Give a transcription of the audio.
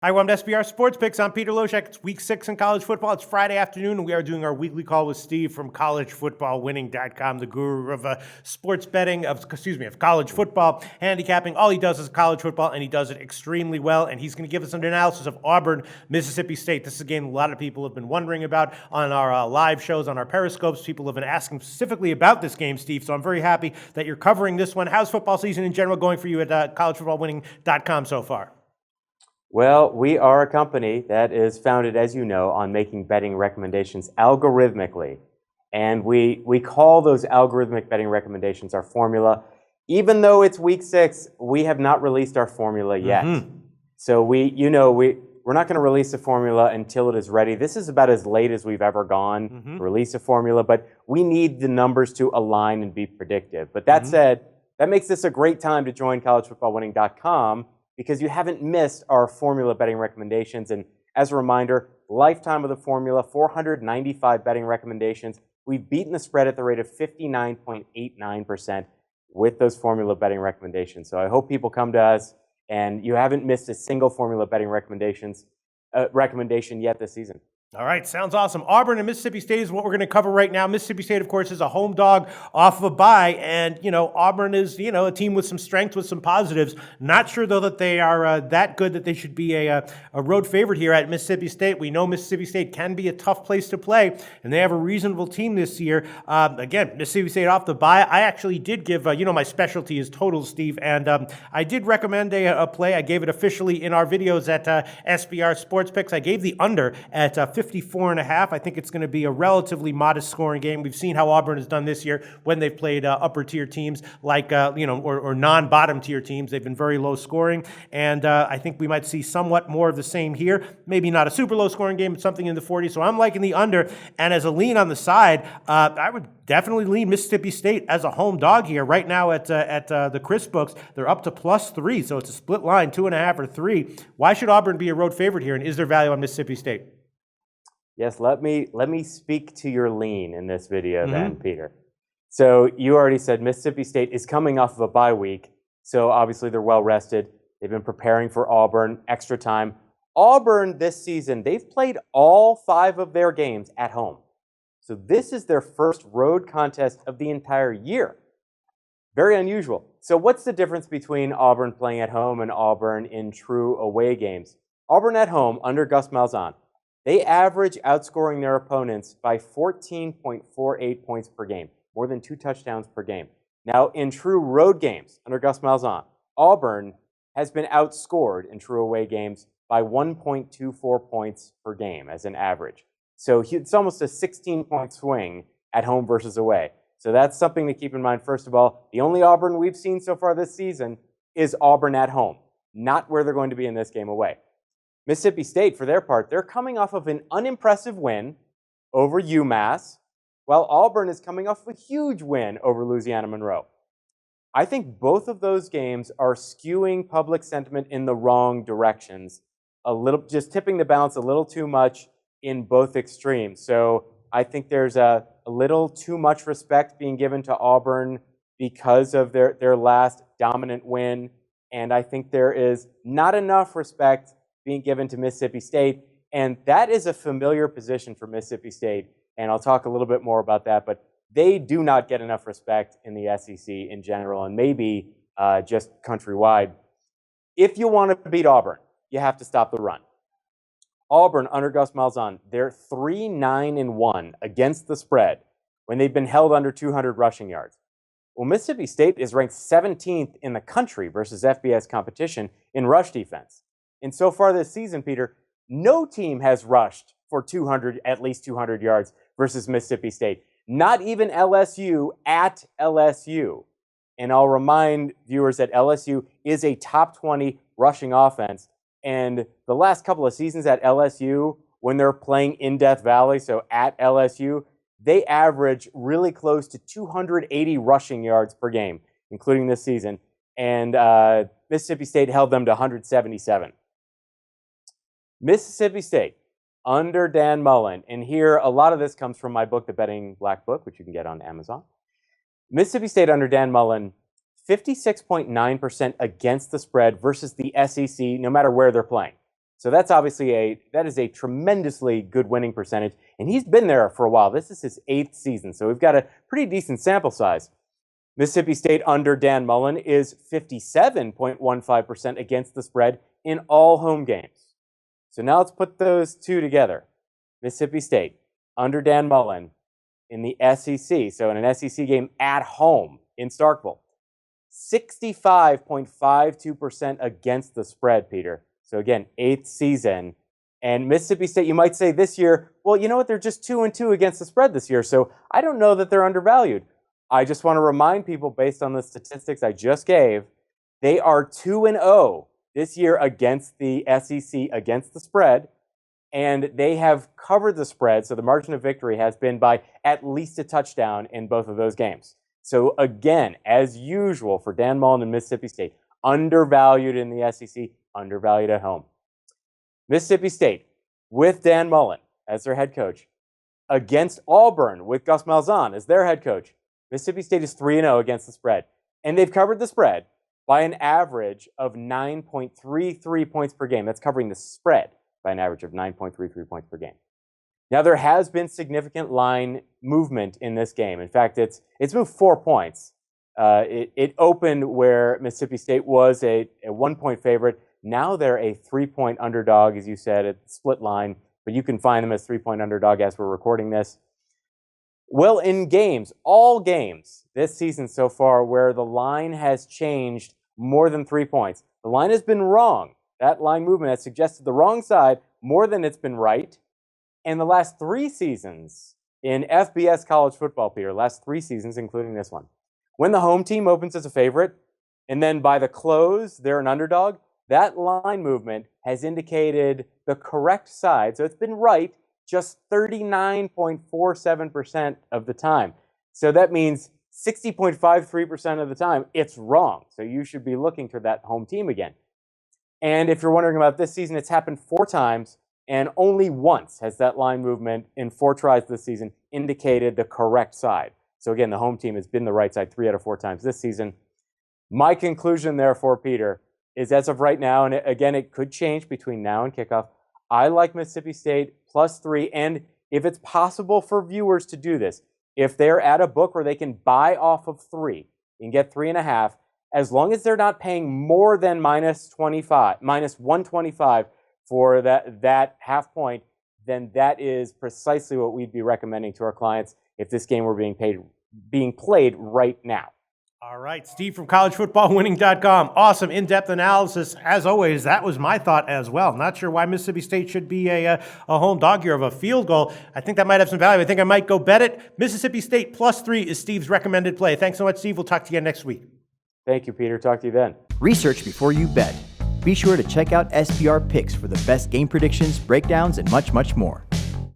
Hi, welcome to SBR Sports Picks. I'm Peter Loshak. It's week 6 in college football. It's Friday afternoon, and we are doing our weekly call with Steve from collegefootballwinning.com, the guru of sports betting, of college football, handicapping. All he does is college football, and he does it extremely well. And he's going to give us an analysis of Auburn, Mississippi State. This is a game a lot of people have been wondering about on our live shows, on our Periscopes. People have been asking specifically about this game, Steve. So I'm very happy that you're covering this one. How's football season in general going for you at collegefootballwinning.com so far? Well, we are a company that is founded, as you know, on making betting recommendations algorithmically. And we call those algorithmic betting recommendations our formula. Even though it's week 6, we have not released our formula yet. So we're not going to release the formula until it is ready. This is about as late as we've ever gone to release a formula, but we need the numbers to align and be predictive. But that said, that makes this a great time to join collegefootballwinning.com, because you haven't missed our formula betting recommendations. And as a reminder, lifetime of the formula, 495 betting recommendations. We've beaten the spread at the rate of 59.89% with those formula betting recommendations. So I hope people come to us, and you haven't missed a single formula betting recommendation yet this season. All right, sounds awesome. Auburn and Mississippi State is what we're going to cover right now. Mississippi State, of course, is a home dog off of a bye, and, Auburn is, a team with some strength, with some positives. Not sure, though, that they are that good that they should be a road favorite here at Mississippi State. We know Mississippi State can be a tough place to play, and they have a reasonable team this year. Again, Mississippi State off the bye. I actually did give, my specialty is totals, Steve, and I did recommend a play. I gave it officially in our videos at SBR Sports Picks. I gave the under at 54.5. I think it's going to be a relatively modest scoring game. We've seen how Auburn has done this year when they've played upper tier teams like, or non-bottom tier teams. They've been very low scoring, and I think we might see somewhat more of the same here. Maybe not a super low scoring game, but something in the 40s. So I'm liking the under, and as a lean on the side, I would definitely lean Mississippi State as a home dog here. Right now at the Chris books, they're up to +3, so it's a split line, 2.5 or 3. Why should Auburn be a road favorite here, and is there value on Mississippi State? Yes, let me speak to your lean in this video then, Peter. So you already said Mississippi State is coming off of a bye week, so obviously they're well rested. They've been preparing for Auburn, extra time. Auburn this season, they've played all 5 of their games at home. So this is their first road contest of the entire year. Very unusual. So what's the difference between Auburn playing at home and Auburn in true away games? Auburn at home, under Gus Malzahn, they average outscoring their opponents by 14.48 points per game, more than 2 touchdowns per game. Now, in true road games under Gus Malzahn, Auburn has been outscored in true away games by 1.24 points per game as an average. So it's almost a 16-point swing at home versus away. So that's something to keep in mind. First of all, the only Auburn we've seen so far this season is Auburn at home, not where they're going to be in this game away. Mississippi State, for their part, they're coming off of an unimpressive win over UMass, while Auburn is coming off a huge win over Louisiana Monroe. I think both of those games are skewing public sentiment in the wrong directions, just tipping the balance a little too much in both extremes. So I think there's a little too much respect being given to Auburn because of their last dominant win, and I think there is not enough respect being given to Mississippi State, and that is a familiar position for Mississippi State, and I'll talk a little bit more about that, but they do not get enough respect in the SEC in general, and maybe just countrywide. If you want to beat Auburn, you have to stop the run. Auburn, under Gus Malzahn, they're 3-9-1 against the spread when they've been held under 200 rushing yards. Well, Mississippi State is ranked 17th in the country versus FBS competition in rush defense. And so far this season, Peter, no team has rushed for at least 200 yards versus Mississippi State. Not even LSU at LSU. And I'll remind viewers that LSU is a top 20 rushing offense. And the last couple of seasons at LSU, when they're playing in Death Valley, so at LSU, they average really close to 280 rushing yards per game, including this season. And Mississippi State held them to 177. Mississippi State, under Dan Mullen, and here a lot of this comes from my book, The Betting Black Book, which you can get on Amazon. Mississippi State under Dan Mullen, 56.9% against the spread versus the SEC, no matter where they're playing. So that's obviously that is a tremendously good winning percentage, and he's been there for a while. This is his 8th season, so we've got a pretty decent sample size. Mississippi State under Dan Mullen is 57.15% against the spread in all home games. So now let's put those two together. Mississippi State under Dan Mullen in the SEC, so in an SEC game at home in Starkville, 65.52% against the spread, Peter. So again, 8th season. And Mississippi State, you might say this year, well, you know what? They're just 2-2 against the spread this year, so I don't know that they're undervalued. I just want to remind people, based on the statistics I just gave, they are 2-0 this year against the SEC, against the spread, and they have covered the spread, so the margin of victory has been by at least a touchdown in both of those games. So again, as usual for Dan Mullen and Mississippi State, undervalued in the SEC, undervalued at home. Mississippi State, with Dan Mullen as their head coach, against Auburn with Gus Malzahn as their head coach, Mississippi State is 3-0 against the spread. And they've covered the spread by an average of 9.33 points per game. That's covering the spread by an average of 9.33 points per game. Now, there has been significant line movement in this game. In fact, it's moved 4 points. It opened where Mississippi State was a 1-point favorite. Now they're a 3-point underdog, as you said, at the split line. But you can find them as 3-point underdog as we're recording this. Well, in games, all games this season so far where the line has changed more than 3 points, the line has been wrong. That line movement has suggested the wrong side more than it's been right. And the last 3 seasons in FBS college football, Peter, last 3 seasons, including this one, when the home team opens as a favorite, and then by the close, they're an underdog, that line movement has indicated the correct side. So it's been right just 39.47% of the time. So that means 60.53% of the time, it's wrong. So you should be looking to that home team again. And if you're wondering about this season, it's happened 4 times, and only once has that line movement in 4 tries this season indicated the correct side. So again, the home team has been the right side 3 out of 4 times this season. My conclusion, therefore, Peter, is as of right now, and again, it could change between now and kickoff, I like Mississippi State +3, and if it's possible for viewers to do this, if they're at a book where they can buy off of 3 and get 3.5, as long as they're not paying more than -125 for that half point, then that is precisely what we'd be recommending to our clients if this game were being played right now. All right, Steve from collegefootballwinning.com. Awesome in-depth analysis. As always, that was my thought as well. Not sure why Mississippi State should be a home dog here of a field goal. I think that might have some value. I think I might go bet it. Mississippi State +3 is Steve's recommended play. Thanks so much, Steve. We'll talk to you again next week. Thank you, Peter. Talk to you then. Research before you bet. Be sure to check out SPR Picks for the best game predictions, breakdowns, and much, much more.